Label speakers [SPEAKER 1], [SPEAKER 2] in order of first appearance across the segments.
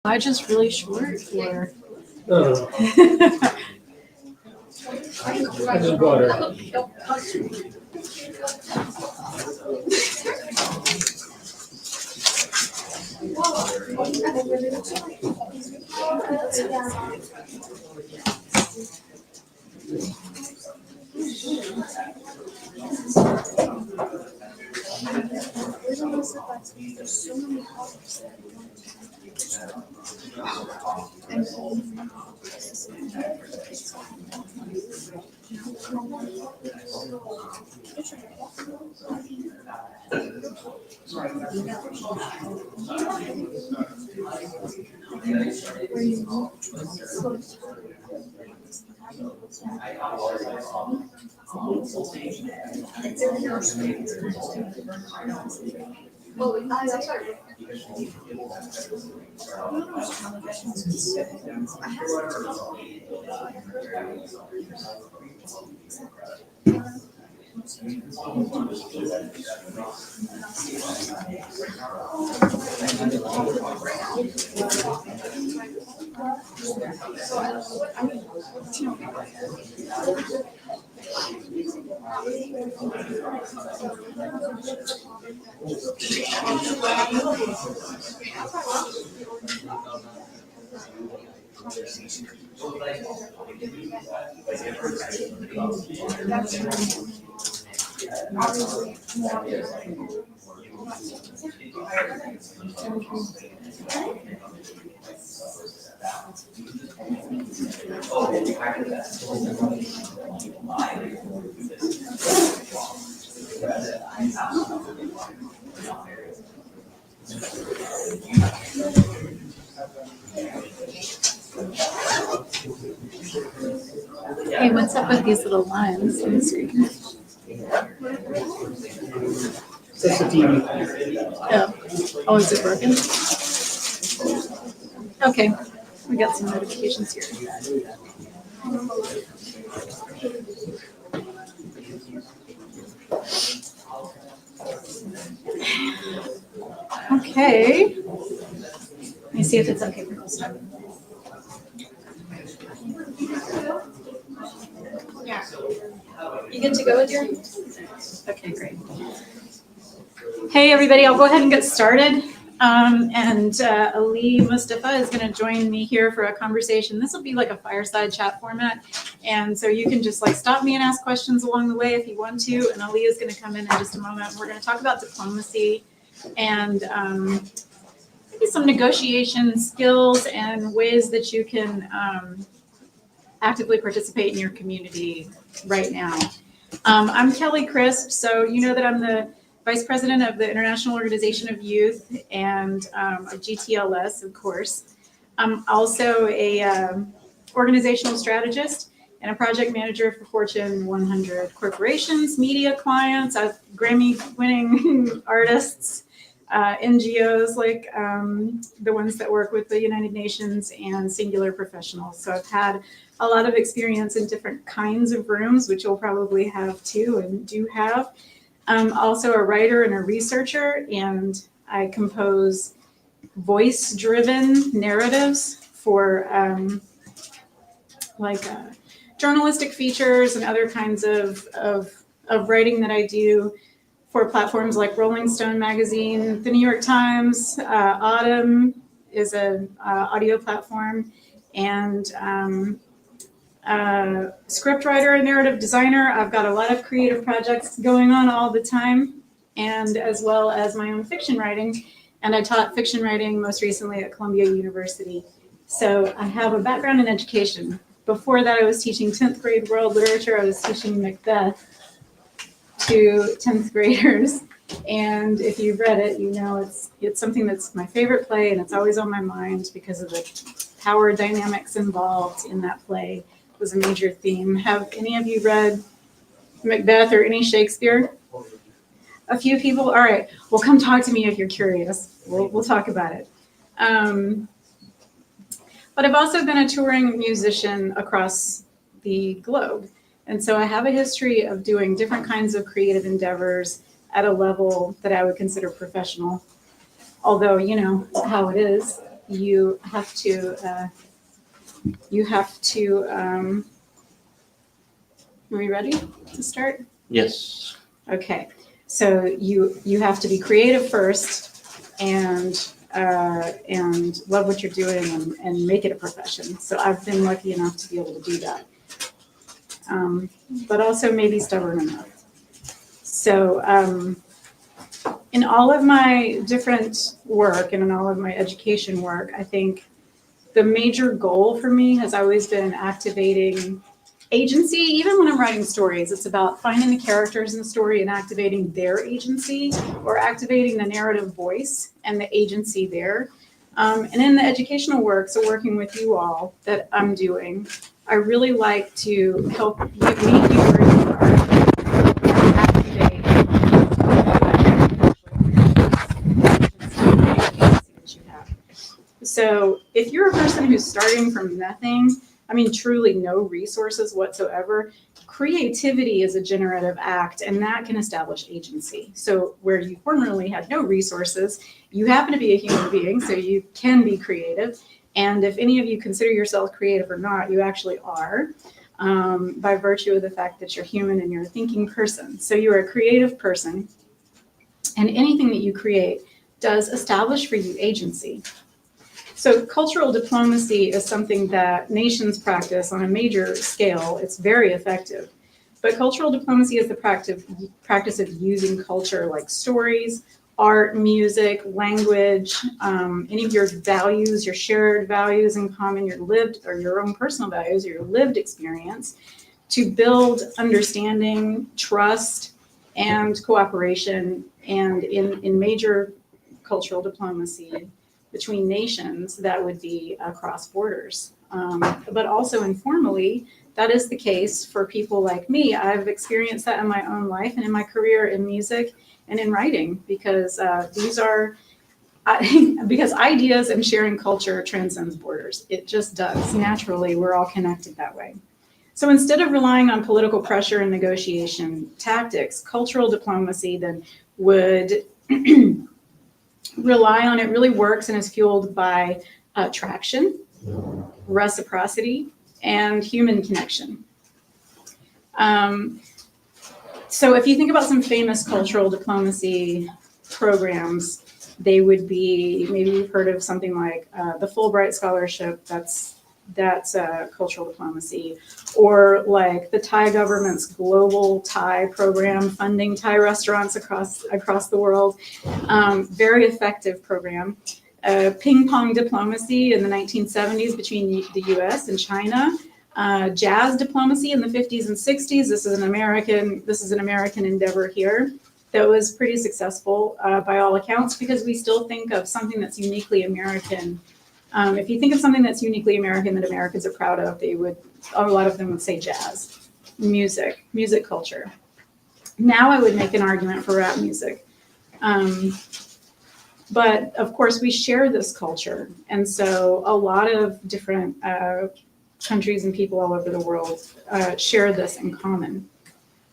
[SPEAKER 1] I just really short for.
[SPEAKER 2] Oh, I just bought her.
[SPEAKER 1] Hey, what's up with these little lines on the screen?
[SPEAKER 2] That's the TV.
[SPEAKER 1] Oh, is it broken? Okay, we got some notifications here. Okay. Let me see if it's okay for this time. Yeah. You good to go with your? Okay, great. Hey, everybody, I'll go ahead and get started. Ali Mustafa is going to join me here for a conversation. This will be like a fireside chat format. And so you can just like stop me and ask questions along the way if you want to. And Ali is going to come in just a moment. We're going to talk about diplomacy and maybe some negotiation skills and ways that you can actively participate in your community right now. I'm Kelly Crisp, so you know that I'm the Vice President of the International Organization of Youth and of GTLS, of course. I'm also a organizational strategist and a project manager for Fortune 100 corporations, media clients, Grammy-winning artists, NGOs like the ones that work with the United Nations, and singular professionals. So I've had a lot of experience in different kinds of rooms, which you'll probably have too and do have. I'm also a writer and a researcher, and I compose voice-driven narratives for journalistic features and other kinds of writing that I do for platforms like Rolling Stone magazine, the New York Times, Autumn is an audio platform, and scriptwriter and narrative designer. I've got a lot of creative projects going on all the time, and as well as my own fiction writing. And I taught fiction writing most recently at Columbia University. So I have a background in education. Before that, I was teaching 10th grade world literature. I was teaching Macbeth to 10th graders. And if you've read it, you know it's something that's my favorite play, and it's always on my mind because of the power dynamics involved in that play. It was a major theme. Have any of you read Macbeth or any Shakespeare? A few people? All right. Well, come talk to me if you're curious. We'll talk about it. But I've also been a touring musician across the globe. And so I have a history of doing different kinds of creative endeavors at a level that I would consider professional. Although, you know how it is. you have to, are we ready to start?
[SPEAKER 3] Yes.
[SPEAKER 1] Okay, so you have to be creative first and love what you're doing and make it a profession. So I've been lucky enough to be able to do that. But also maybe stubborn enough. So in all of my different work and in all of my education work, I think the major goal for me has always been activating agency. Even when I'm writing stories, it's about finding the characters in the story and activating their agency, or activating the narrative voice and the agency there. And in the educational work, so working with you all that I'm doing, I really like to help meet you where you are and activate that you have. So if you're a person who's starting from nothing, I mean, truly no resources whatsoever, creativity is a generative act, and that can establish agency. So where you formerly had no resources, you happen to be a human being, so you can be creative. And if any of you consider yourself creative or not, you actually are, by virtue of the fact that you're human and you're a thinking person. So you're a creative person, and anything that you create does establish for you agency. So cultural diplomacy is something that nations practice on a major scale. It's very effective. But cultural diplomacy is the practice of using culture like stories, art, music, language, any of your values, your shared values in common, your lived or your own personal values, or your lived experience, to build understanding, trust, and cooperation. And in major cultural diplomacy between nations, that would be across borders. But also informally, that is the case for people like me. I've experienced that in my own life and in my career in music and in writing, because because ideas and sharing culture transcends borders. It just does. Naturally, we're all connected that way. So instead of relying on political pressure and negotiation tactics, cultural diplomacy then would rely on, it really works and is fueled by attraction, reciprocity, and human connection. So if you think about some famous cultural diplomacy programs, they would be, maybe you've heard of something like the Fulbright Scholarship, that's cultural diplomacy, or like the Thai government's global Thai program funding Thai restaurants across the world. Very effective program. Ping pong diplomacy in the 1970s between the US and China. Jazz diplomacy in the 50s and 60s. This is an American endeavor here that was pretty successful by all accounts, because we still think of something that's uniquely American. If you think of something that's uniquely American that Americans are proud of, a lot of them would say jazz, music culture. Now I would make an argument for rap music. But of course we share this culture. And so a lot of different countries and people all over the world share this in common.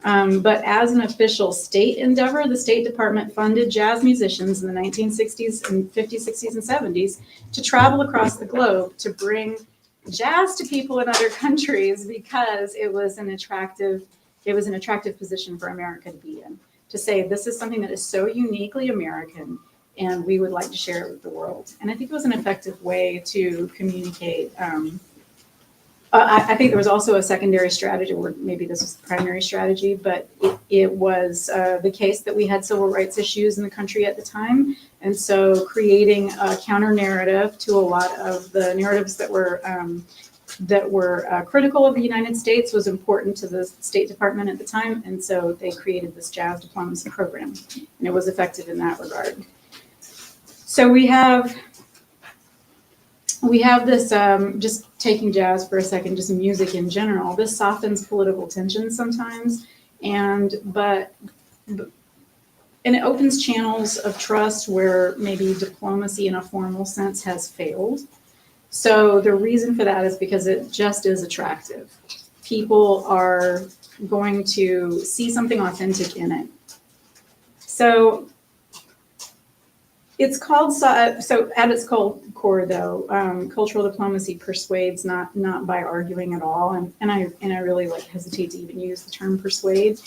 [SPEAKER 1] But as an official state endeavor, the State Department funded jazz musicians in the 1960s and 50s, 60s, and 70s to travel across the globe to bring jazz to people in other countries, because it was an attractive position for America to be in. To say, this is something that is so uniquely American, and we would like to share it with the world. And I think it was an effective way to communicate. I think there was also a secondary strategy, or maybe this was the primary strategy, but it was the case that we had civil rights issues in the country at the time. And so creating a counter narrative to a lot of the narratives that were critical of the United States was important to the State Department at the time. And so they created this jazz diplomacy program, and it was effective in that regard. So we have this, just taking jazz for a second, just music in general, this softens political tension sometimes, and it opens channels of trust where maybe diplomacy in a formal sense has failed. So the reason for that is because it just is attractive. People are going to see something authentic in it. So It's called, so at its core though, cultural diplomacy persuades not by arguing at all. And I really like hesitate to even use the term persuade,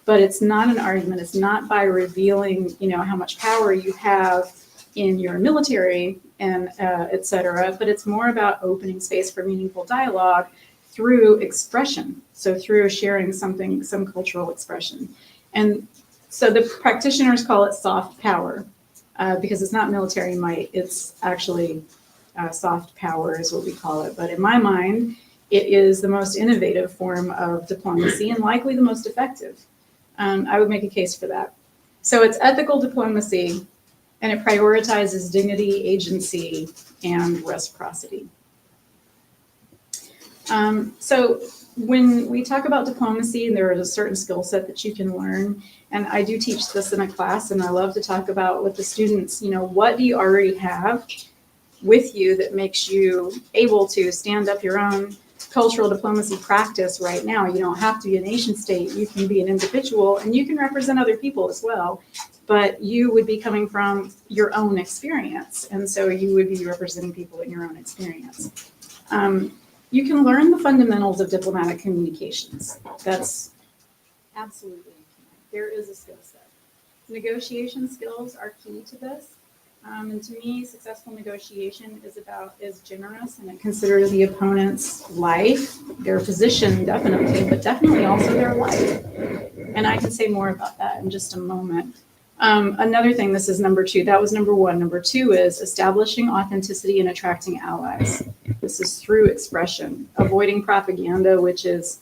[SPEAKER 1] but it's not an argument. It's not by revealing, how much power you have in your military and et cetera, but it's more about opening space for meaningful dialogue through expression. So through sharing some cultural expression. And so the practitioners call it soft power. Because it's not military might, it's actually soft power is what we call it. But in my mind, it is the most innovative form of diplomacy and likely the most effective. I would make a case for that. So it's ethical diplomacy, and it prioritizes dignity, agency, and reciprocity. So when we talk about diplomacy, there is a certain skill set that you can learn. And I do teach this in a class, and I love to talk about with the students, what do you already have with you that makes you able to stand up your own cultural diplomacy practice right now? You don't have to be a nation state. You can be an individual, and you can represent other people as well. But you would be coming from your own experience. And so you would be representing people in your own experience. You can learn the fundamentals of diplomatic communications. That's absolutely, there is a skill set. Negotiation skills are key to this. And to me, successful negotiation is generous, and it considers the opponent's life, their position definitely, but definitely also their life. And I can say more about that in just a moment. Another thing, this is number 2. That was number 1. Number 2 is establishing authenticity and attracting allies. This is through expression, avoiding propaganda, which is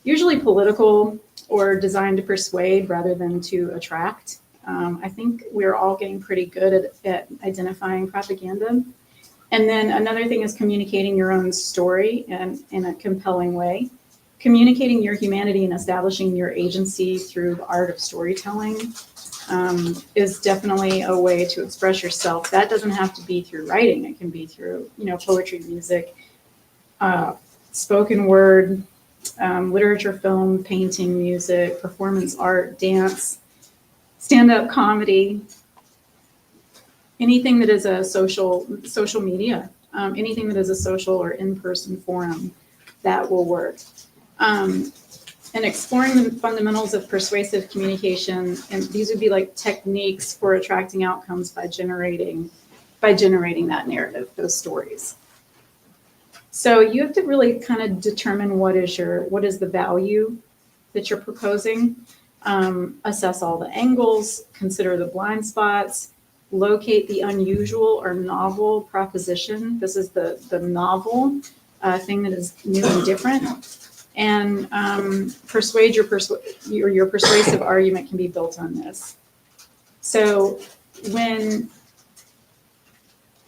[SPEAKER 1] usually political or designed to persuade rather than to attract. I think we're all getting pretty good at identifying propaganda. And then another thing is communicating your own story in a compelling way. Communicating your humanity and establishing your agency through the art of storytelling is definitely a way to express yourself. That doesn't have to be through writing. It can be through, poetry, music, spoken word, literature, film, painting, music, performance art, dance, stand-up comedy, anything that is a social media, anything that is a social or in-person forum, that will work. And exploring the fundamentals of persuasive communication, and these would be like techniques for attracting outcomes by generating that narrative, those stories. So you have to really kind of determine what is the value that you're proposing, assess all the angles, consider the blind spots, locate the unusual or novel proposition. This is the novel thing that is new and different. And persuade your persuasive argument can be built on this. So when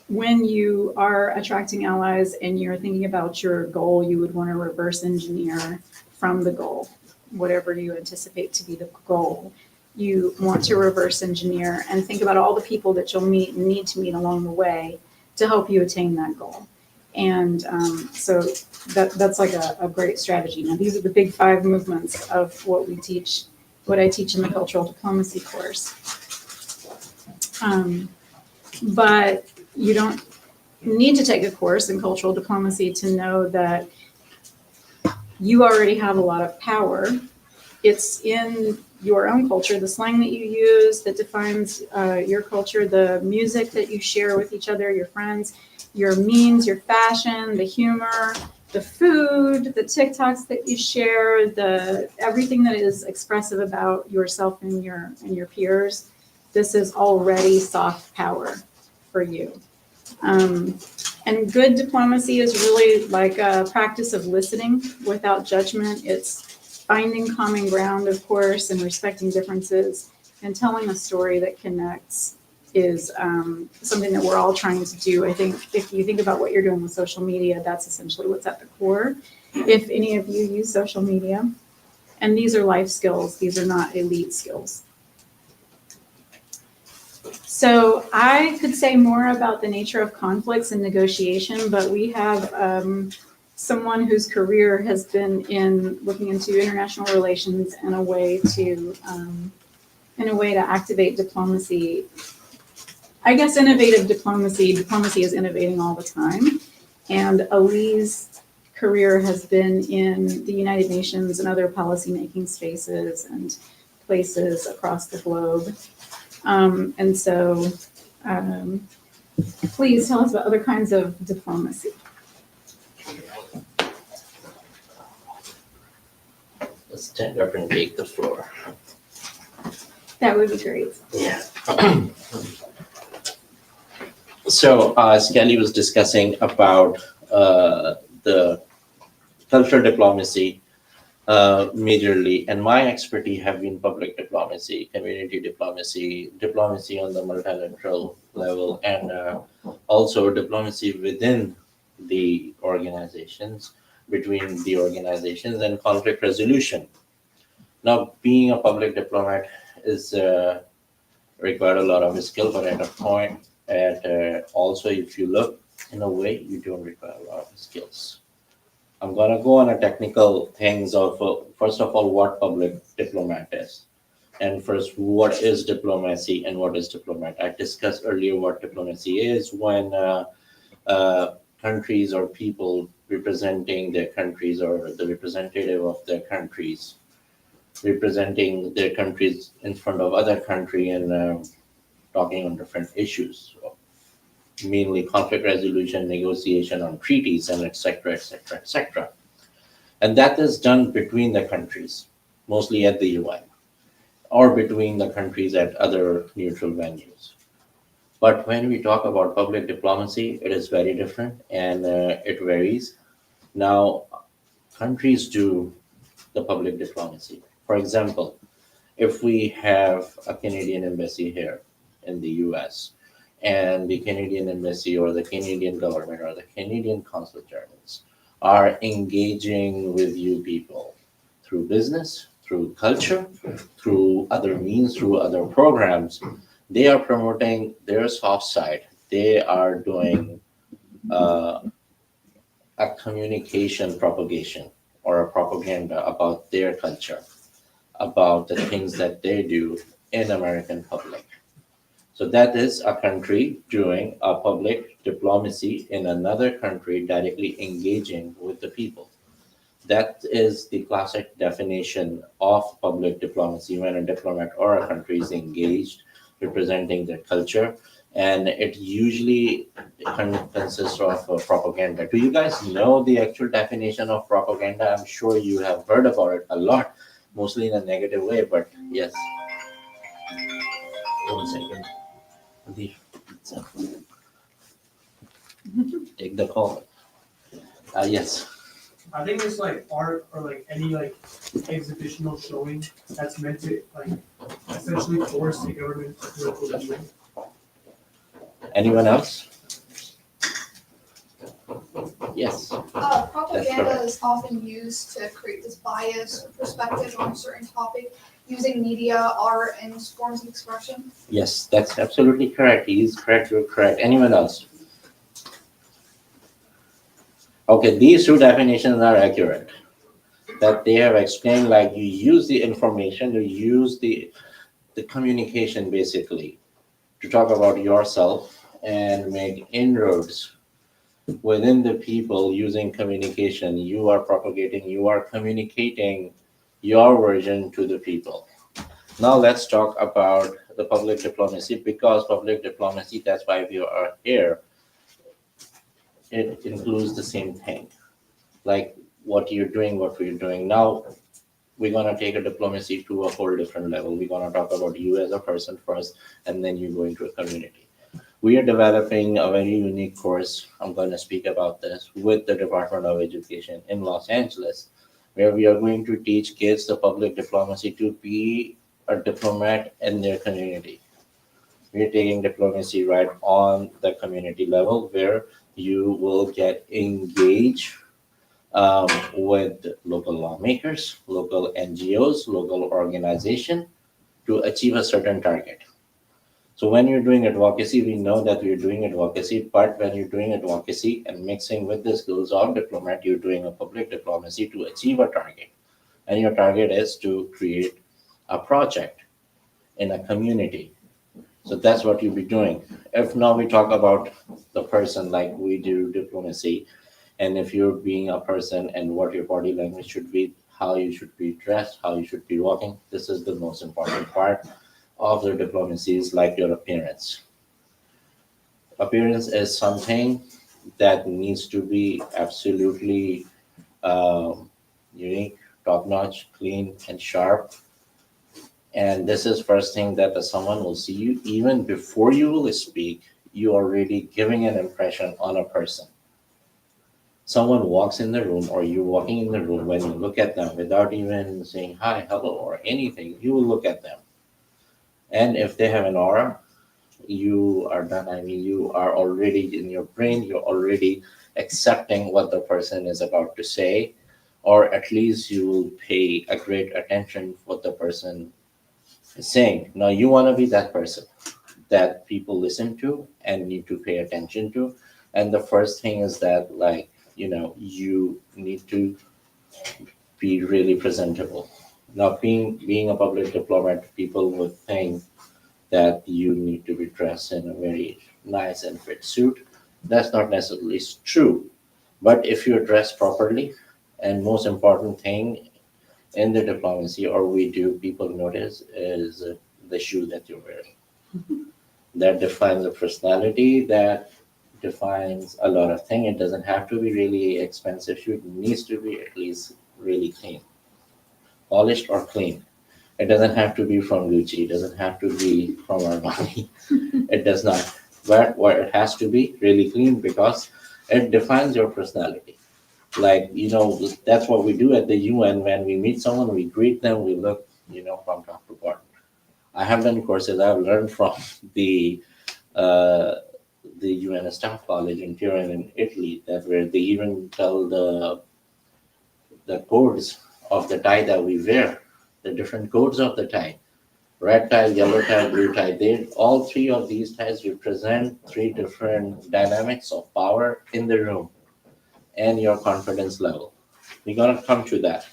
[SPEAKER 1] you are attracting allies and you're thinking about your goal, you would want to reverse engineer from the goal, whatever you anticipate to be the goal. You want to reverse engineer and think about all the people that you'll meet and need to meet along the way to help you attain that goal. And so that's like a great strategy. Now, these are the big 5 movements of what I teach in the cultural diplomacy course. But you don't need to take a course in cultural diplomacy to know that you already have a lot of power. It's in your own culture, the slang that you use that defines your culture, the music that you share with each other, your friends, your memes, your fashion, the humor, the food, the TikToks that you share, everything that is expressive about yourself and your peers. This is already soft power for you. And good diplomacy is really like a practice of listening without judgment. It's finding common ground, of course, and respecting differences, and telling a story that connects is something that we're all trying to do. I think if you think about what you're doing with social media, that's essentially what's at the core. If any of you use social media, and these are life skills, these are not elite skills. So I could say more about the nature of conflicts and negotiation, but we have someone whose career has been in looking into international relations and a way to activate diplomacy I guess innovative diplomacy is innovating all the time. And Ali's career has been in the United Nations and other policymaking spaces and places across the globe. And so please tell us about other kinds of diplomacy.
[SPEAKER 3] Let's stand up and take the floor.
[SPEAKER 1] That would be great.
[SPEAKER 3] Yeah. So as Kelly was discussing about the cultural diplomacy majorly, and my expertise have been public diplomacy, community diplomacy, diplomacy on the multilateral level, and also diplomacy within the organizations, between the organizations, and conflict resolution. Now, being a public diplomat is required a lot of skill, but at a point, also if you look in a way, you don't require a lot of skills. I'm gonna go on a technical things of first of all what public diplomat is, and first what is diplomacy and what is diplomat. I discussed earlier what diplomacy is when countries or people representing their countries or the representative of their countries representing their countries in front of other country and talking on different issues, so mainly conflict resolution, negotiation on treaties, and etc., etc., etc. And that is done between the countries, mostly at the UN, or between the countries at other neutral venues. But when we talk about public diplomacy, it is very different and it varies. Now, countries do the public diplomacy. For example, if we have a Canadian embassy here in the US, and the Canadian embassy or the Canadian government or the Canadian consul generals are engaging with you people through business, through culture, through other means, through other programs, they are promoting their soft side. They are doing uh, a communication propagation or a propaganda about their culture, about the things that they do in American public. So that is a country doing a public diplomacy in another country directly engaging with the people. That is the classic definition of public diplomacy when a diplomat or a country is engaged representing their culture. And it usually consists of propaganda. Do you guys know the actual definition of propaganda? I'm sure you have heard about it a lot, mostly in a negative way, but yes. 1 second. Take the call. Yes.
[SPEAKER 2] I think it's like art or like any like exhibitional showing that's meant to like essentially force the government to do what they're doing.
[SPEAKER 3] Anyone else? Yes.
[SPEAKER 4] Propaganda
[SPEAKER 3] correct.
[SPEAKER 4] is often used to create this bias or perspective on a certain topic using media, art, and forms of expression.
[SPEAKER 3] Yes, that's absolutely correct. He is correct. You're correct. Anyone else? Okay, these two definitions are accurate. That they have explained like you use the information, you use the communication basically to talk about yourself and make inroads within the people using communication. You are propagating, you are communicating your version to the people. Now let's talk about the public diplomacy, because public diplomacy, that's why we are here. It includes the same thing, like what you're doing, what we're doing. Now we're gonna take a diplomacy to a whole different level. We're gonna talk about you as a person first, and then you go into a community. We are developing a very unique course. I'm going to speak about this with the Department of Education in Los Angeles, where we are going to teach kids the public diplomacy to be a diplomat in their community. We're taking diplomacy right on the community level, where you will get engaged with local lawmakers, local NGOs, local organization to achieve a certain target. So when you're doing advocacy, we know that you're doing advocacy, but when you're doing advocacy and mixing with the skills of diplomat, you're doing a public diplomacy to achieve a target. And your target is to create a project in a community So that's what you'll be doing. If now we talk about the person like we do diplomacy, and if you're being a person and what your body language should be, how you should be dressed, how you should be walking, this is the most important part of the diplomacy is like your appearance. Appearance is something that needs to be absolutely unique, top notch, clean, and sharp. And this is first thing that the someone will see you even before you will speak. You are already giving an impression on a person. Someone walks in the room, or you're walking in the room. When you look at them without even saying hi, hello, or anything, you will look at them. And if they have an aura, you are done. I mean, you are already in your brain, you're already accepting what the person is about to say, or at least you will pay a great attention what the person is saying. Now you want to be that person that people listen to and need to pay attention to. And the first thing is that, like, you need to be really presentable. Now, being a public diplomat, people would think that you need to be dressed in a very nice and fit suit. That's not necessarily true. But if you're dressed properly, and most important thing in the diplomacy, or we do, people notice is the shoe that you're wearing. That defines a personality. That defines a lot of things. It doesn't have to be really expensive shoe. It needs to be at least really clean, polished or clean. It doesn't have to be from Gucci. It doesn't have to be from Armani. It does not. But what it has to be really clean because it defines your personality. Like, that's what we do at the UN. When we meet someone, we greet them, we look, from top to bottom. I have done courses I've learned from the uh, the UN Staff College in Turin in Italy, that where they even tell the codes of the tie that we wear, the different codes of the tie. Red tie, yellow tie, blue tie. They all three of these ties represent three different dynamics of power in the room and your confidence level. We're gonna come to that.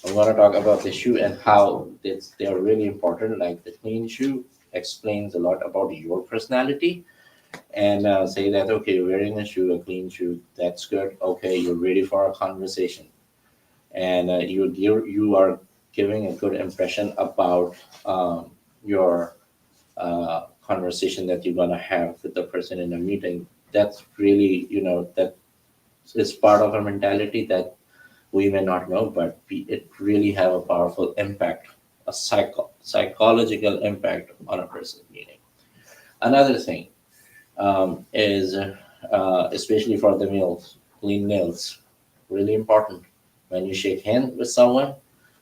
[SPEAKER 3] I'm gonna talk about the shoe and how they are really important. Like the clean shoe explains a lot about your personality, and say that okay, you're wearing a shoe, a clean shoe, that's good. Okay, you're ready for a conversation, and you are giving a good impression about your conversation that you're gonna have with the person in a meeting. That's really, that is part of a mentality that we may not know, but it really have a powerful impact, a psychological impact on a person's meeting. Another thing is, especially for the males, clean nails, really important. When you shake hands with someone,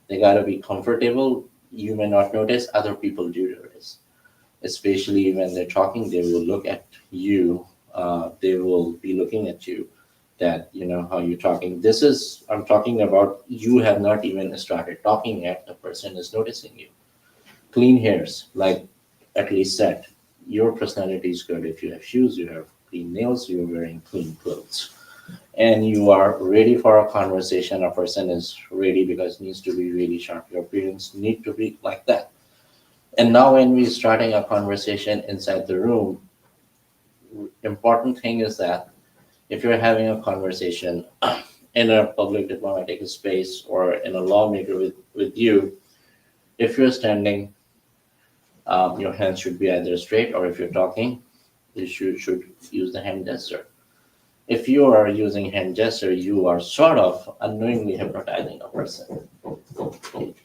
[SPEAKER 3] they gotta be comfortable. You may not notice, other people do notice. Especially when they're talking, they will look at you. They will be looking at you. That how you're talking. This is I'm talking about. You have not even started talking yet. The person is noticing you. Clean hairs, like at least said, your personality is good. If you have shoes, you have clean nails, you're wearing clean clothes, and you are ready for a conversation. A person is ready because it needs to be really sharp. Your appearance need to be like that. And now when we're starting a conversation inside the room, important thing is that if you're having a conversation in a public diplomatic space or in a lawmaker with you, if you're standing, your hands should be either straight, or if you're talking, you should use the hand gesture. If you are using hand gesture, you are sort of unknowingly hypnotizing a person.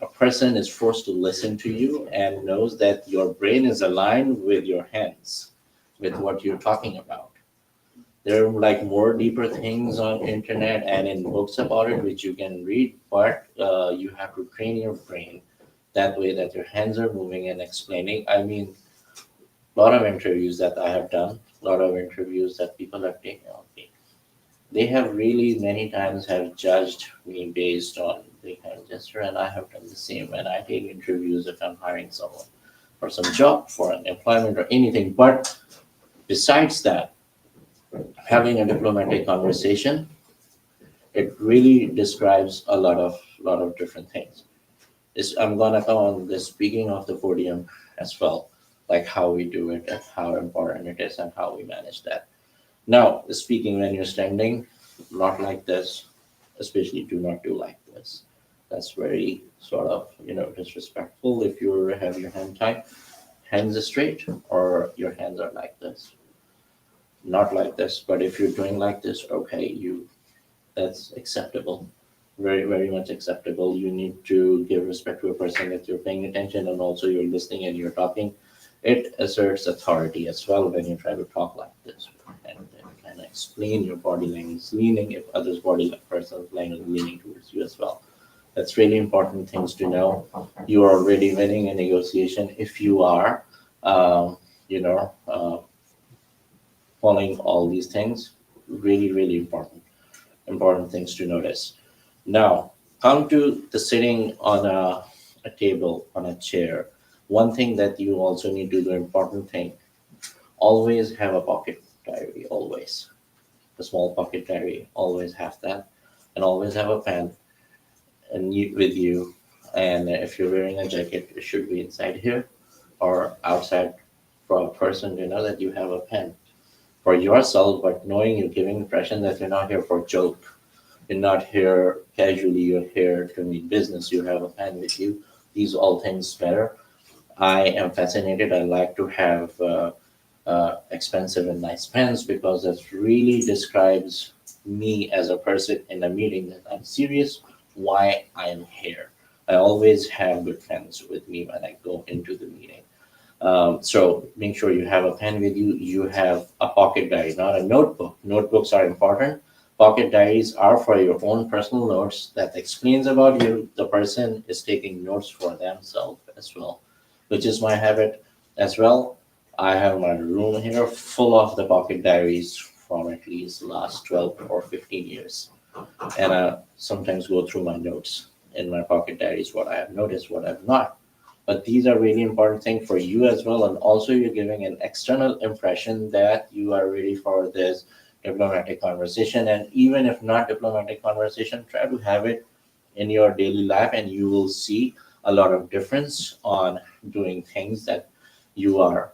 [SPEAKER 3] A person is forced to listen to you and knows that your brain is aligned with your hands, with what you're talking about. There are like more deeper things on internet and in books about it which you can read, but you have to train your brain that way that your hands are moving and explaining. I mean, a lot of interviews that I have done, a lot of interviews that people have taken on me, they have really many times have judged me based on the hand gesture, and I have done the same when I take interviews if I'm hiring someone for some job, for an employment or anything. But besides that, having a diplomatic conversation, it really describes a lot of different things. I'm gonna come on the speaking of the podium as well. like how we do it and how important it is and how we manage that. Now, speaking when you're standing, not like this, especially do not do like this. That's very sort of, disrespectful if you have your hand tied, hands straight, or your hands are like this. Not like this, but if you're doing like this, okay, that's acceptable. Very, very much acceptable. You need to give respect to a person that you're paying attention and also you're listening and you're talking. It asserts authority as well when you try to talk like this and kind of explain your body language, leaning if others' person's language leaning towards you as well. That's really important things to know. You are already winning a negotiation if you are, you know, following all these things. Really, really important things to notice. Now, come to the sitting on a table, on a chair. One thing that you also need to do, important thing, always have a pocket diary, always. A small pocket diary, always have that. And always have a pen with you. And if you're wearing a jacket, it should be inside here or outside for a person to know that you have a pen for yourself, but knowing you're giving impression that you're not here for joke. You're not here casually, you're here to meet business. You have a pen with you. These all things matter. I am fascinated. I like to have expensive and nice pens because that really describes me as a person in a meeting that I'm serious, why I am here. I always have good pens with me when I go into the meeting. So make sure you have a pen with you. You have a pocket diary, not a notebook. Notebooks are important. Pocket diaries are for your own personal notes that explains about you. The person is taking notes for themselves as well, which is my habit as well. I have my room here full of the pocket diaries from at least last 12 or 15 years. And I sometimes go through my notes in my pocket diaries, what I have noticed, what I've not. But these are really important things for you as well. And also you're giving an external impression that you are ready for this diplomatic conversation. And even if not diplomatic conversation, try to have it in your daily life and you will see a lot of difference on doing things that you are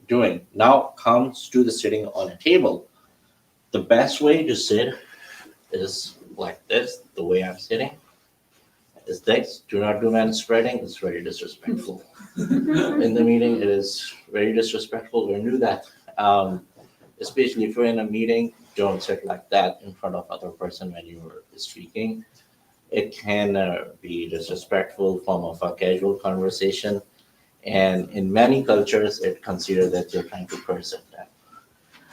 [SPEAKER 3] doing. Now comes to the sitting on a table. The best way to sit is like this, the way I'm sitting is this. Do not do man spreading. It's very disrespectful. In the meeting, it is very disrespectful. Don't do that. Especially if you're in a meeting, don't sit like that in front of other person when you're speaking. It can be disrespectful form of a casual conversation. And in many cultures, it considered that you're trying to curse at them.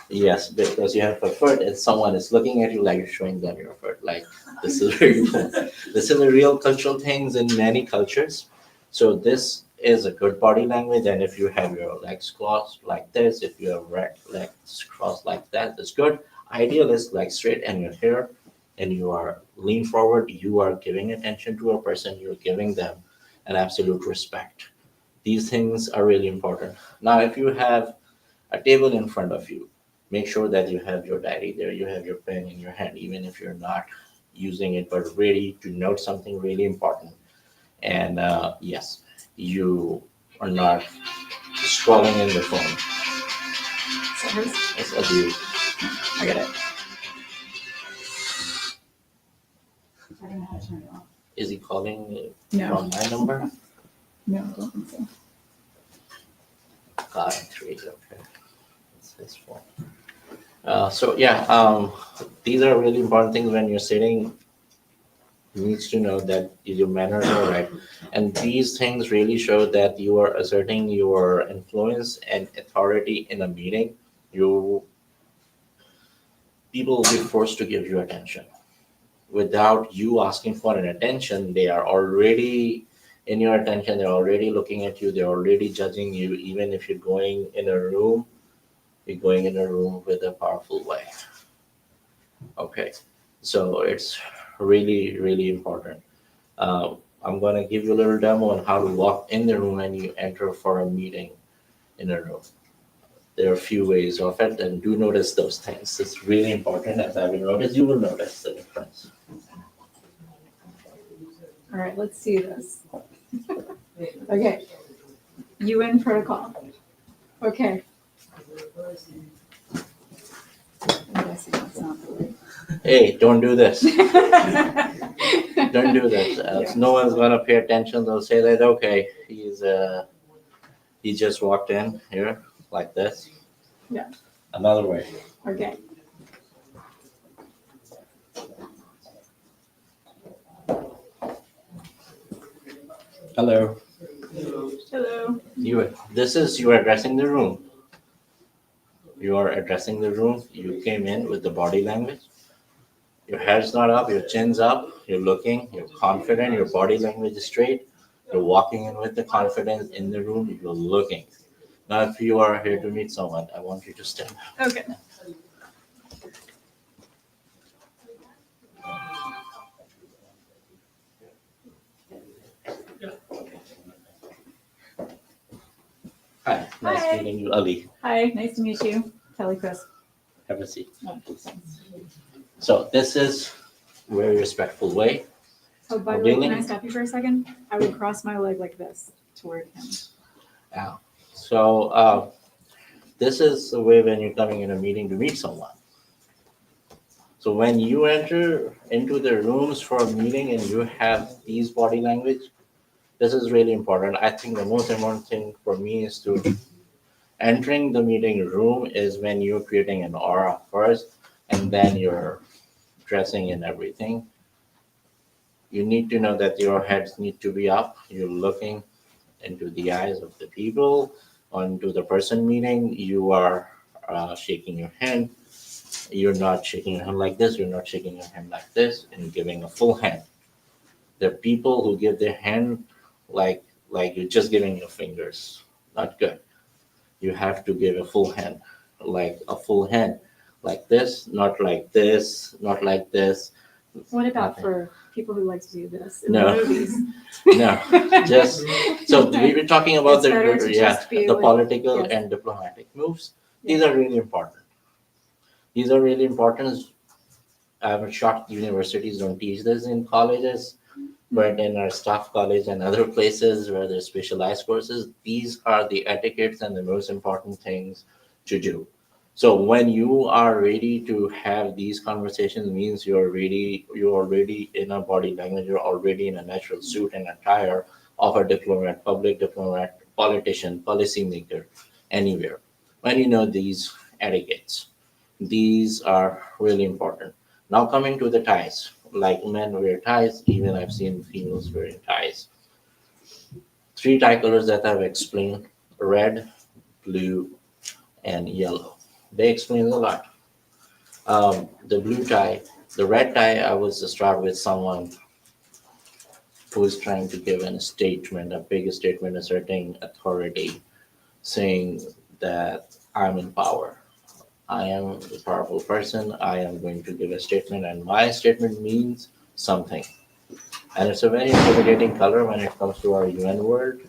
[SPEAKER 3] Yes, because you have a foot and someone is looking at you like you're showing them your foot. Like this is very this is a real cultural things in many cultures. So this is a good body language. And if you have your legs crossed like this, if you have legs crossed like that, that's good. Ideal is like straight and you're here and you are lean forward, you are giving attention to a person, you're giving them an absolute respect. These things are really important. Now, if you have a table in front of you, make sure that you have your diary there, you have your pen in your hand, even if you're not using it, but ready to note something really important. And yes, you are not scrolling in the phone.
[SPEAKER 1] So
[SPEAKER 3] It's abuse.
[SPEAKER 1] I get it. I don't know how to turn it off.
[SPEAKER 3] Is he calling
[SPEAKER 1] No,
[SPEAKER 3] from my number?
[SPEAKER 1] no, I don't think so.
[SPEAKER 3] Got it, 3, okay. It's his phone. So yeah, these are really important things when you're sitting. You needs to know that your manners are right, and these things really show that you are asserting your influence and authority in a meeting. You people will be forced to give you attention without you asking for an attention. They are already in your attention. They're already looking at you. They're already judging you. Even if you're going in a room, you're going in a room with a powerful way. Okay, so it's really, really important. I'm going to give you a little demo on how to walk in the room when you enter for a meeting in a room. There are a few ways of it, and do notice those things. It's really important. As I will notice, you will notice the difference.
[SPEAKER 1] All right, let's see this. Okay, UN protocol. Okay. I'm guessing that's not the way.
[SPEAKER 3] Hey, don't do this.
[SPEAKER 1] Yeah.
[SPEAKER 3] Don't do this. Else no one's gonna pay attention. They'll say that, okay, he just walked in here like this.
[SPEAKER 1] Yeah.
[SPEAKER 3] Another way.
[SPEAKER 1] Okay.
[SPEAKER 3] Hello.
[SPEAKER 1] Hello.
[SPEAKER 3] You are addressing the room. You are addressing the room. You came in with the body language. Your head's not up, your chin's up, you're looking, you're confident, your body language is straight. You're walking in with the confidence in the room, you're looking. Now, if you are here to meet someone, I want you to stand up.
[SPEAKER 1] Okay.
[SPEAKER 3] Hi, nice
[SPEAKER 1] Hi.
[SPEAKER 3] meeting you, Ali.
[SPEAKER 1] Hi. Nice to meet you, Kelly Chris.
[SPEAKER 3] Have a seat.
[SPEAKER 1] Oh, thanks.
[SPEAKER 3] So this is very respectful way.
[SPEAKER 1] Oh, by the way, can I stop you for a second? I would cross my leg like this toward him.
[SPEAKER 3] Now, so this is the way when you're coming in a meeting to meet someone. So when you enter into the rooms for a meeting and you have these body language, this is really important. I think the most important thing for me is to entering the meeting room is when you're creating an aura first and then you're dressing and everything. You need to know that your heads need to be up. You're looking into the eyes of the people, onto the person meeting. You are shaking your hand. You're not shaking your hand like this. You're not shaking your hand like this, and giving a full hand. There are people who give their hand like you're just giving your fingers. Not good. You have to give a full hand, like a full hand, like this, not like this, not like this.
[SPEAKER 1] What about
[SPEAKER 3] Nothing.
[SPEAKER 1] for people who like to do this in
[SPEAKER 3] No.
[SPEAKER 1] the movies?
[SPEAKER 3] No, just so we were talking about
[SPEAKER 1] It's better to just be
[SPEAKER 3] the
[SPEAKER 1] like-
[SPEAKER 3] political
[SPEAKER 1] yes.
[SPEAKER 3] and diplomatic moves. These are really important. These are really important. I'm shocked universities don't teach this in colleges, but in our staff college and other places where there's specialized courses, these are the etiquettes and the most important things to do. So when you are ready to have these conversations, means you're already in a body language, you're already in a natural suit and attire of a diplomat, public diplomat, politician, policymaker, anywhere. When you know these etiquettes, these are really important. Now coming to the ties, like men wear ties, even I've seen females wearing ties. Three tie colors that I've explained: red, blue, and yellow. They explain a lot. The blue tie, the red tie, I was to start with someone who is trying to give a statement, a big statement asserting authority, saying that I'm in power. I am the powerful person. I am going to give a statement, and my statement means something. And it's a very intimidating color when it comes to our UN world.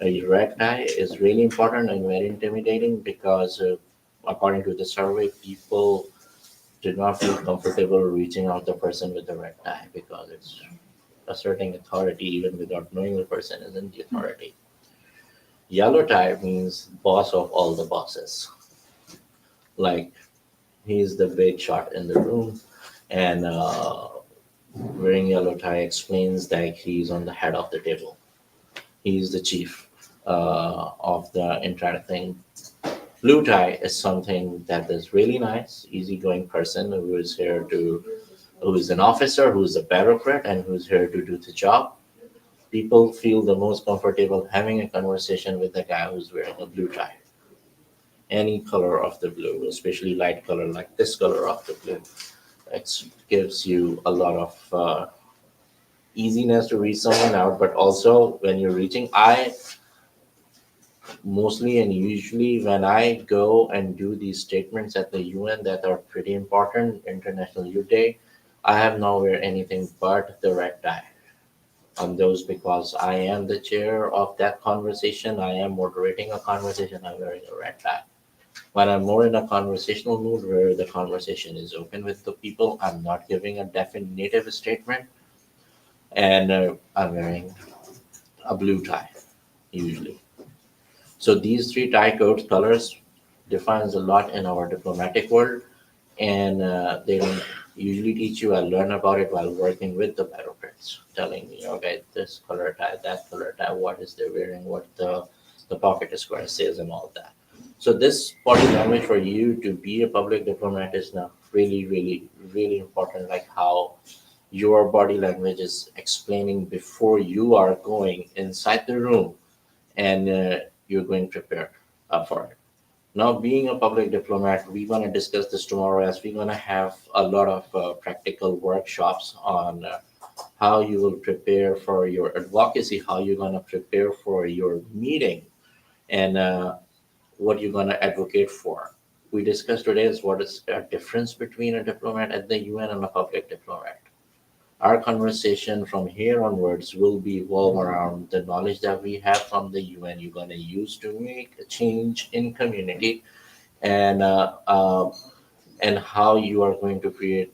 [SPEAKER 3] A red tie is really important and very intimidating because, according to the survey, people did not feel comfortable reaching out the person with the red tie because it's asserting authority even without knowing the person isn't the authority. Yellow tie means boss of all the bosses. Like he's the big shot in the room, and wearing yellow tie explains that he's on the head of the table. He's the chief of the entire thing. Blue tie is something that is really nice, easygoing person who is an officer, who's a bureaucrat, and who's here to do the job. People feel the most comfortable having a conversation with a guy who's wearing a blue tie. Any color of the blue, especially light color like this color of the blue, it gives you a lot of easiness to reach someone out. But also when you're reaching, I mostly and usually when I go and do these statements at the UN that are pretty important, International Youth Day, I have not wear anything but the red tie on those because I am the chair of that conversation. I am moderating a conversation. I'm wearing a red tie. When I'm more in a conversational mood where the conversation is open with the people, I'm not giving a definitive statement, and I'm wearing a blue tie usually. So these three tie codes colors defines a lot in our diplomatic world, and they don't usually teach you. I learn about it while working with the bureaucrats, telling me, okay, this color tie, that color tie, what is they wearing, what the pocket square says, and all that. So this body language for you to be a public diplomat is now really, really, really important. Like how your body language is explaining before you are going inside the room, and you're going prepared for it. Now, being a public diplomat, we're going to discuss this tomorrow as we're going to have a lot of practical workshops on how you will prepare for your advocacy, how you're going to prepare for your meeting, and what you're going to advocate for. We discussed today is what is the difference between a diplomat at the UN and a public diplomat. Our conversation from here onwards will be evolve around the knowledge that we have from the UN you're going to use to make a change in community, and and how you are going to create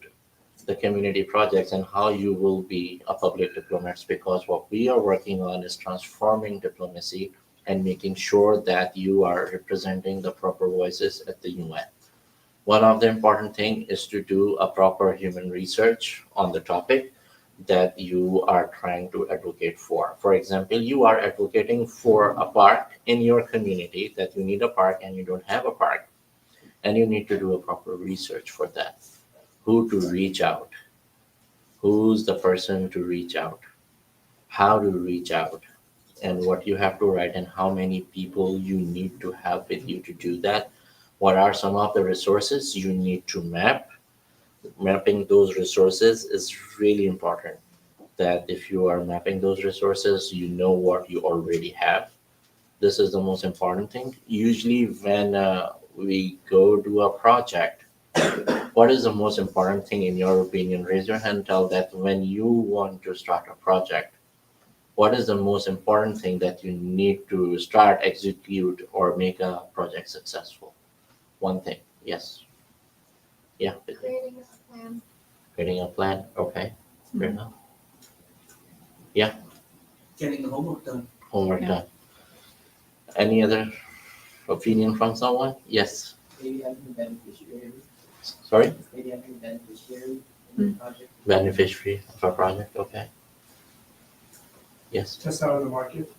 [SPEAKER 3] the community projects and how you will be a public diplomat, because what we are working on is transforming diplomacy and making sure that you are representing the proper voices at the UN. One of the important thing is to do a proper human research on the topic that you are trying to advocate for. For example, you are advocating for a park in your community, that you need a park and you don't have a park, and you need to do a proper research for that. Who to reach out, who's the person to reach out, how to reach out, and what you have to write, and how many people you need to have with you to do that. What are some of the resources you need to map? Mapping those resources is really important. That if you are mapping those resources, you know what you already have. This is the most important thing. Usually, when we go do a project, what is the most important thing in your opinion? Raise your hand. Tell that when you want to start a project, what is the most important thing that you need to start, execute, or make a project successful? One thing. Yes. Yeah.
[SPEAKER 4] Creating a plan.
[SPEAKER 3] Creating a plan. Okay. Fair enough.
[SPEAKER 2] Getting the homework done.
[SPEAKER 3] Homework
[SPEAKER 1] Yeah.
[SPEAKER 3] done. Any other opinion from someone? Yes.
[SPEAKER 5] Maybe having a beneficiary,
[SPEAKER 3] Sorry.
[SPEAKER 5] maybe having a beneficiary in the project.
[SPEAKER 3] Beneficiary of a project. Okay. Yes.
[SPEAKER 2] Test out on the market.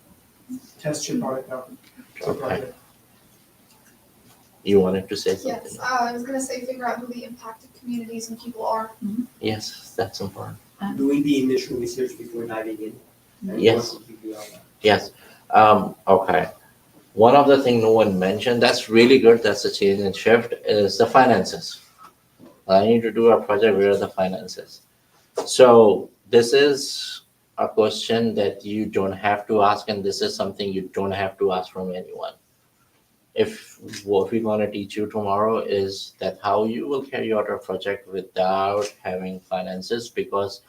[SPEAKER 2] Test your product out. to a
[SPEAKER 3] Okay.
[SPEAKER 2] project.
[SPEAKER 3] You wanted to say something?
[SPEAKER 4] Yes, I was gonna say figure out who the impacted communities and people are.
[SPEAKER 3] Yes, that's important.
[SPEAKER 5] Doing the initial research before diving in. And
[SPEAKER 3] Yes.
[SPEAKER 5] work with people on that.
[SPEAKER 3] Yes. Okay. One of the thing no one mentioned that's really good. That's a change and shift is the finances. I need to do a project. Where are the finances? So this is a question that you don't have to ask, and this is something you don't have to ask from anyone. If what we're going to teach you tomorrow is that how you will carry out a project without having finances, because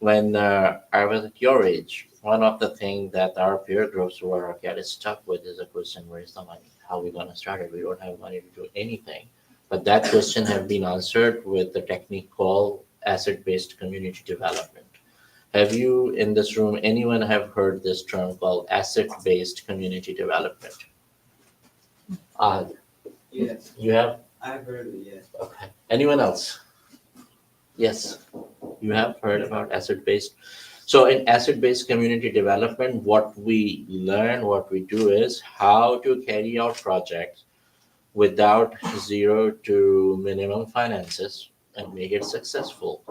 [SPEAKER 3] when I was at your age, one of the things that our peer groups were getting stuck with is a question: where is the money? How are we going to start it? We don't have money to do anything. But that question have been answered with the technique called asset-based community development. Have you in this room, anyone have heard this term called asset-based community development?
[SPEAKER 5] Yes,
[SPEAKER 3] You have?
[SPEAKER 5] I've heard of it, yes.
[SPEAKER 3] Okay. Anyone else? Yes, you have heard about asset-based. So in asset-based community development, what we learn, what we do is how to carry out projects without zero to minimum finances and make it successful.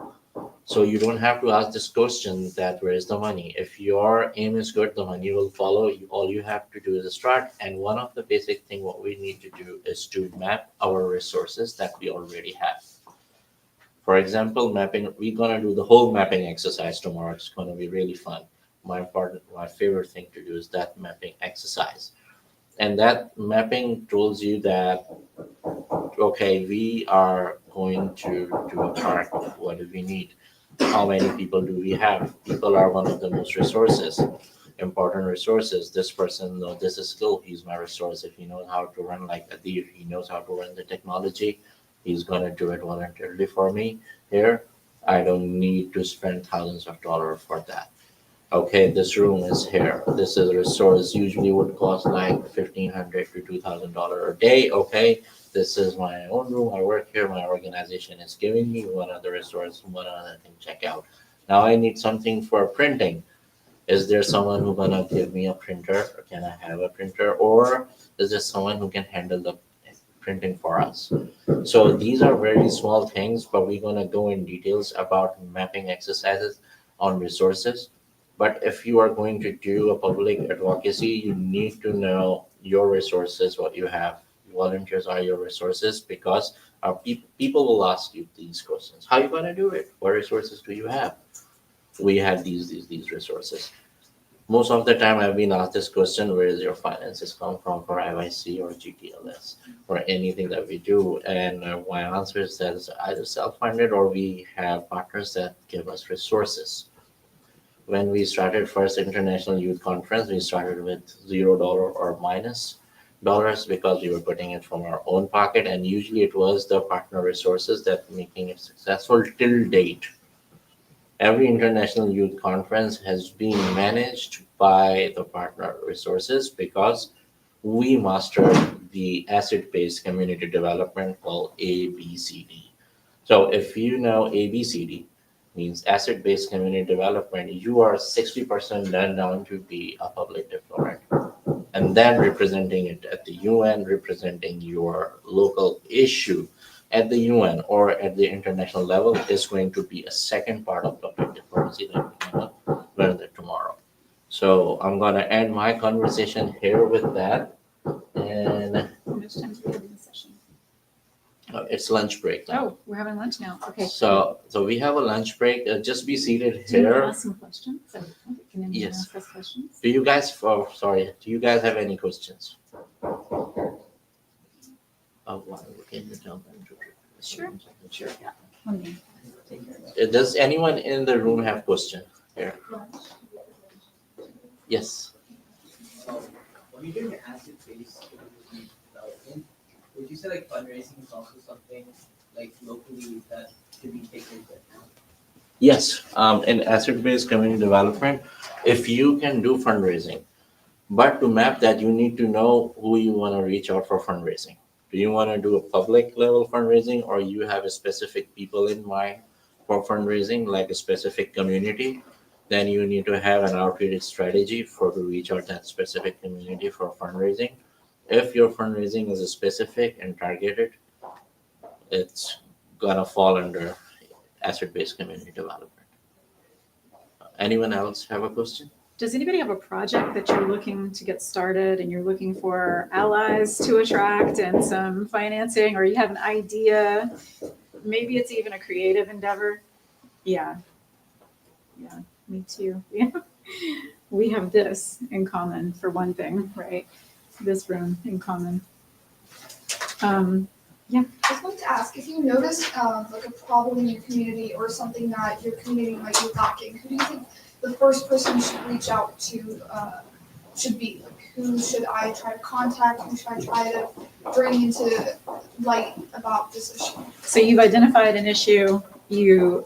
[SPEAKER 3] So you don't have to ask this question that where is the money? If your aim is good, the money will follow. All you have to do is start. And one of the basic thing what we need to do is to map our resources that we already have. For example, mapping, we're gonna do the whole mapping exercise tomorrow. It's gonna be really fun. My favorite thing to do is that mapping exercise. And that mapping tells you that, okay, we are going to do a park. What do we need? How many people do we have? People are one of the most important resources. This person knows this is skill, he's my resource. If he knows how to run like a deer, he knows how to run the technology, he's gonna do it voluntarily for me here. I don't need to spend thousands of dollars for that. Okay, this room is here. This is a resource usually would cost like $1,500 to $2,000 a day. Okay, this is my own room. I work here. My organization is giving me one other resource, one other thing. Check out. Now I need something for printing. Is there someone who gonna give me a printer? Or can I have a printer? Or is there someone who can handle the printing for us? So these are very small things, but we're gonna go in details about mapping exercises on resources. But if you are going to do a public advocacy, you need to know your resources, what you have. Volunteers are your resources because people will ask you these questions. How you gonna do it? What resources do you have? We have these resources. Most of the time I've been asked this question, where does your finances come from for IYC or GTLS or anything that we do? And my answer is that it's either self-funded or we have partners that give us resources. When we started first International Youth Conference, we started with $0 or minus dollars because we were putting it from our own pocket, and usually it was the partner resources that making it successful till date. Every international youth conference has been managed by the partner resources because we mastered the asset-based community development called ABCD. So if you know ABCD, means asset-based community development, you are 60% done down to be a public diplomat. And then representing it at the UN, representing your local issue at the UN or at the international level is going to be a second part of public diplomacy that we're gonna learn that tomorrow. So I'm gonna end my conversation here with that. And
[SPEAKER 1] How much time do we have in this session?
[SPEAKER 3] it's lunch break now.
[SPEAKER 1] Oh, we're having lunch now. Okay.
[SPEAKER 3] So we have a lunch break. Just be seated
[SPEAKER 1] Do you want to
[SPEAKER 3] here.
[SPEAKER 1] ask some questions? Can anyone
[SPEAKER 3] Yes.
[SPEAKER 1] ask us questions?
[SPEAKER 3] Do you guys? Oh, sorry. Do you guys have any questions? Oh, wow. Can you tell them to?
[SPEAKER 1] Sure. Sure, yeah. Let me take care of
[SPEAKER 3] Does anyone in the room have question here? Yes.
[SPEAKER 5] When you're doing asset-based development, would you say like fundraising is also something like locally that should be taken into account?
[SPEAKER 3] Yes. In asset-based community development, if you can do fundraising, but to map that, you need to know who you want to reach out for fundraising. Do you want to do a public level fundraising, or you have a specific people in mind for fundraising, like a specific community? Then you need to have an outreach strategy for to reach out that specific community for fundraising. If your fundraising is specific and targeted, it's gonna fall under asset-based community development. Anyone else have a question?
[SPEAKER 1] Does anybody have a project that you're looking to get started and you're looking for allies to attract and some financing, or you have an idea? Maybe it's even a creative endeavor. Yeah. Yeah, me too. Yeah. We have this in common for one thing, right? This room in common.
[SPEAKER 4] I just wanted to ask, if you notice like a problem in your community or something that your community might be lacking, who do you think the first person you should reach out to should be? Like, who should I try to contact? Who should I try to bring into light about this issue?
[SPEAKER 1] So you've identified an issue, you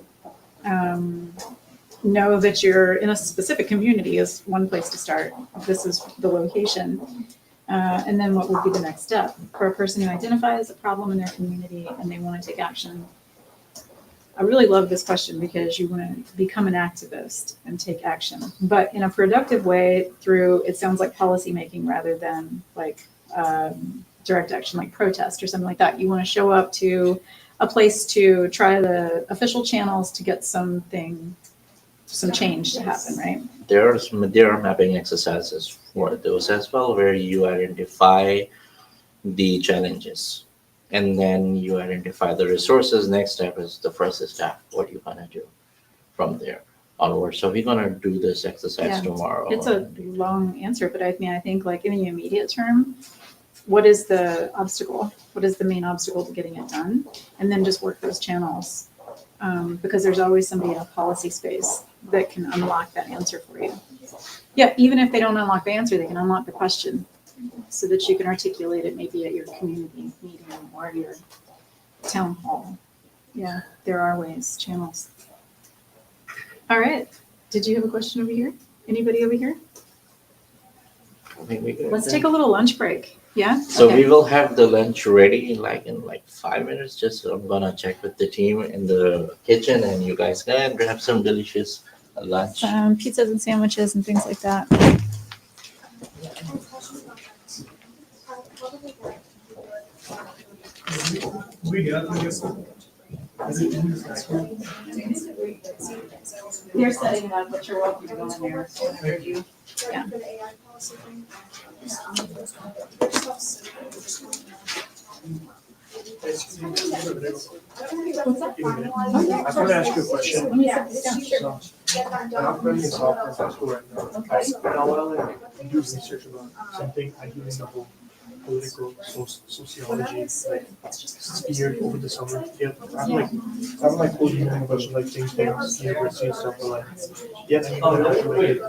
[SPEAKER 1] know that you're in a specific community is one place to start. This is the location. And then what would be the next step for a person who identifies a problem in their community and they want to take action? I really love this question because you want to become an activist and take action, but in a productive way through, it sounds like policymaking rather than like direct action, like protest or something like that. You want to show up to a place to try the official channels to get some change to happen, right?
[SPEAKER 3] There are mapping exercises for those as well, where you identify the challenges and then you identify the resources. Next step is the first step. What you're gonna do from there onward. So we're gonna do this exercise
[SPEAKER 1] Yeah.
[SPEAKER 3] tomorrow.
[SPEAKER 1] It's a long answer, but I think like in the immediate term, what is the obstacle? What is the main obstacle to getting it done? And then just work those channels. Because there's always somebody in a policy space that can unlock that answer for you. Yeah, even if they don't unlock the answer, they can unlock the question so that you can articulate it maybe at your community meeting or your town hall. Yeah, there are ways, channels. All right. Did you have a question over here? Anybody over here?
[SPEAKER 3] I think we good.
[SPEAKER 1] Let's take a little lunch break. Yeah?
[SPEAKER 3] So
[SPEAKER 1] Okay.
[SPEAKER 3] we will have the lunch ready in 5 minutes. Just I'm gonna check with the team in the kitchen, and you guys can grab some delicious lunch.
[SPEAKER 1] Some pizzas and sandwiches and things like that.
[SPEAKER 2] We got, I guess. Is it in this school?
[SPEAKER 1] They're setting it up, but you're welcome to go in there. Yeah.
[SPEAKER 2] I was gonna ask you a question. So, I'm running a software at school right now. And I wanna do research about something I do in the whole political sociology, like sphere over the summer. Yeah, I'm like holding a bunch of like think tanks, university and stuff, but like, yeah, I mean, I don't have to make it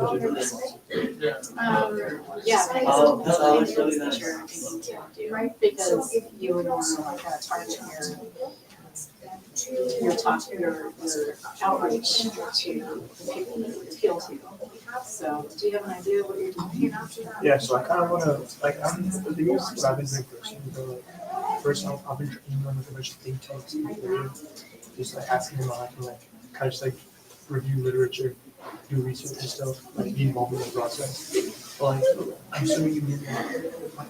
[SPEAKER 1] Yeah.
[SPEAKER 5] That's really nice.
[SPEAKER 1] Right, because you would want to like target your outreach to the people you appeal to. So, do you have an idea what you're doing?
[SPEAKER 2] Yeah, so I kind of want to, like, the thing is, what I've been doing first, I've been emailing with a bunch of think tanks, just like asking them how I can like, kind of just like review literature, do research and stuff, like be involved in the process. But like, I'm assuming you mean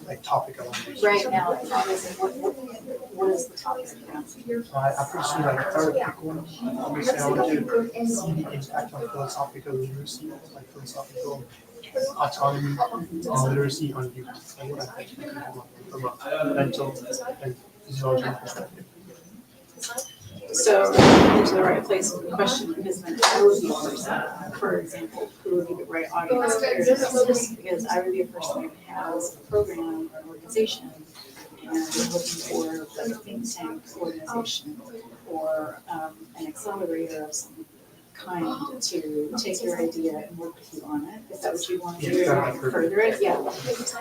[SPEAKER 2] like topic I want to research.
[SPEAKER 1] Right now, what is the topic you're asking?
[SPEAKER 2] I pursue like, if I were to pick one, obviously I want to see the impact on philosophical literacy, like philosophical autonomy and literacy on youth. And what I think from a mental and physiological perspective.
[SPEAKER 1] So, into the right place with the question, because then I would be a person, for example, who would be the right audience for this, because I would be a person who has a program or an organization, and I'm looking for like a think tank organization or an accelerator of some kind to take your idea and work with you on it. Is that what you want to do? Further it? Yeah.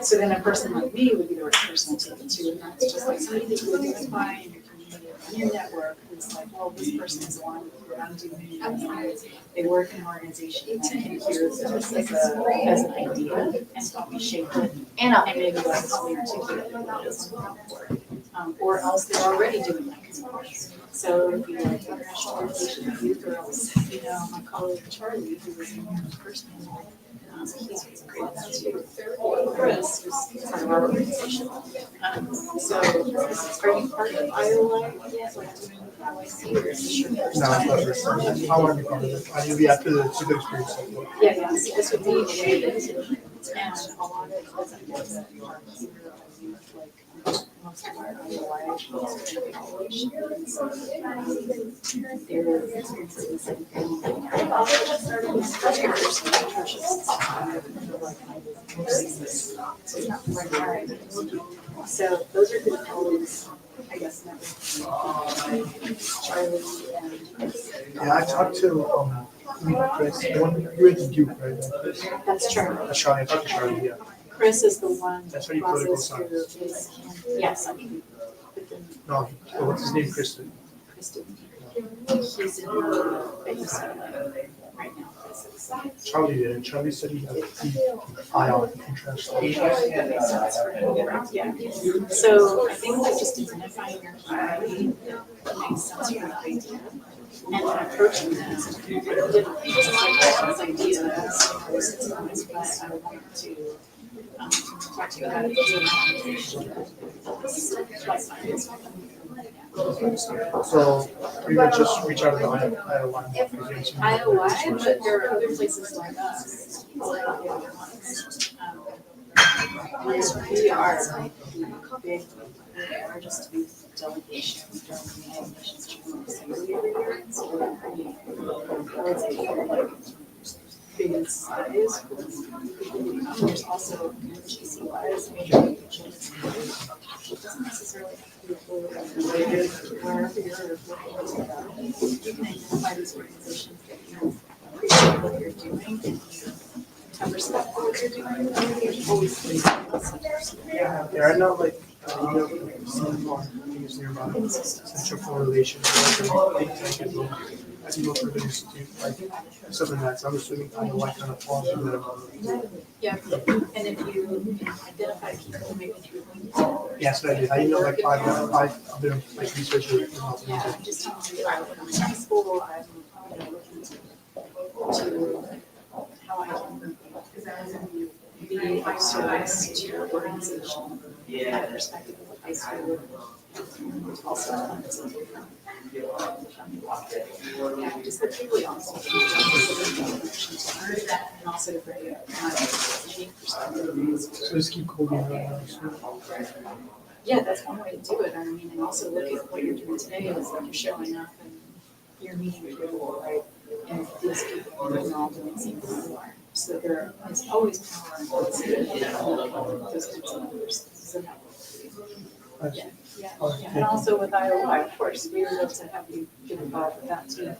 [SPEAKER 1] So then a person like me would be the right person to take it to, and that's just like somebody that you identify in your community, in your network, who's like, well, this person is aligned with what I'm doing. They work in an organization that can hear this as an idea and help me shape it, and maybe like help me articulate what it is I'm going for. Or else they're already doing that kind of work. So it would be like international organization of youth girls, my colleague Charlie, who was in here first, he's great at that too. Chris, who's part of our organization. So are you part of IOI yet? Like doing IOIC or is this your first
[SPEAKER 2] No,
[SPEAKER 1] time?
[SPEAKER 2] it's not first time. I want to be part of it. I need to be after the super experience.
[SPEAKER 1] Yeah, so this would be related, and a lot of representatives that are here are youth, like most of our IOI folks are in college. And so, their experiences in the same thing. So those are good colleagues, I guess, Charlie and
[SPEAKER 2] Yeah, I talked to Chris, the one you went to Duke, right?
[SPEAKER 1] that's Charlie.
[SPEAKER 2] Charlie, I talked to Charlie, yeah.
[SPEAKER 1] Chris is the one
[SPEAKER 2] That's
[SPEAKER 1] that
[SPEAKER 2] pretty political
[SPEAKER 1] process through his, yes, I mean, but then
[SPEAKER 2] No, what's his name, Kristen?
[SPEAKER 1] Kristen, he's in the right now.
[SPEAKER 2] Charlie did. Charlie said he had the eye on interest.
[SPEAKER 1] Yeah, so I think like just identifying your priority that makes sense for the idea and approaching that. Just like this idea, but I want to talk to you about it.
[SPEAKER 2] So we would just reach out to the IOI.
[SPEAKER 1] IOI, but there are other places like us. We are the big, largest youth delegation during the United Nations General Assembly every year. So we're pretty, big size. There's also GCYs, major agencies. It doesn't necessarily have to be related wherever you're looking. You can identify these organizations that you appreciate what you're doing and you have respect for what you're doing. There's always things.
[SPEAKER 2] Yeah, right now, like, some I think it's nearby, Central for Relations, think tank as well. as you go through the institute, like something that's, I'm assuming IOI kind of falls in that.
[SPEAKER 1] Yeah, and if you identify people maybe through LinkedIn.
[SPEAKER 2] Yes, I did. I emailed like I've been like researching.
[SPEAKER 1] Yeah, just tell them that I went to high school, I'm, looking to how I can be of service to your organization. My perspective of high school. Also, yeah, just look really awesome. And also to bring my unique perspective.
[SPEAKER 2] So just keep Kobe around.
[SPEAKER 1] Yeah, that's one way to do it. I mean, and also look at what you're doing today is like you're showing up and you're meeting people, right? And these people are all doing the same thing you are. So there is always power in those kinds of numbers. So that
[SPEAKER 2] Nice.
[SPEAKER 1] yeah, yeah,
[SPEAKER 2] All right,
[SPEAKER 1] yeah.
[SPEAKER 2] thank
[SPEAKER 1] And
[SPEAKER 2] you.
[SPEAKER 1] also with IOI, of course, we would love to have you get involved with that too.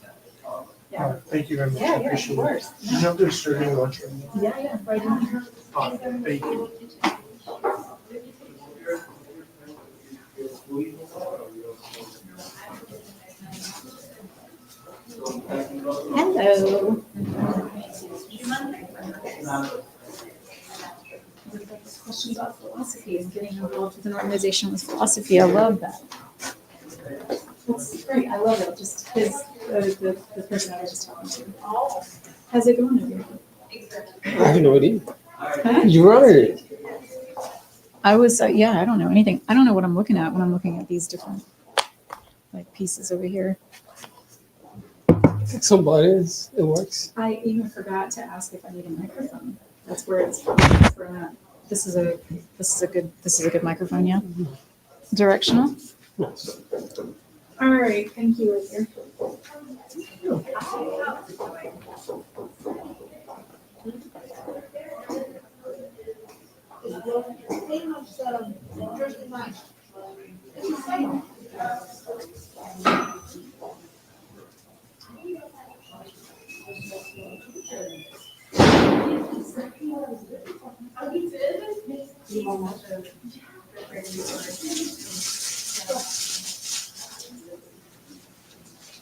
[SPEAKER 2] All
[SPEAKER 1] Yeah,
[SPEAKER 2] right, thank you very much. I
[SPEAKER 1] yeah, yeah, of
[SPEAKER 2] appreciate it.
[SPEAKER 1] course.
[SPEAKER 2] You know, they're serving lunch right now.
[SPEAKER 1] Yeah, yeah, right in here.
[SPEAKER 2] Thank you.
[SPEAKER 1] Hello. Questions about philosophy and getting involved with an organization with philosophy. I love that. That's great. I love it. Just his, the person I was just talking to. How's it going over here?
[SPEAKER 6] I have no idea.
[SPEAKER 1] Huh?
[SPEAKER 6] You run it.
[SPEAKER 1] I was, yeah, I don't know anything. I don't know what I'm looking at when I'm looking at these different like pieces over here.
[SPEAKER 6] Some buttons. It works.
[SPEAKER 1] I even forgot to ask if I need a microphone. That's where it's from. That's where I'm at. This is a good microphone, yeah. Directional.
[SPEAKER 6] Yes.
[SPEAKER 1] All right, thank you, Edgar.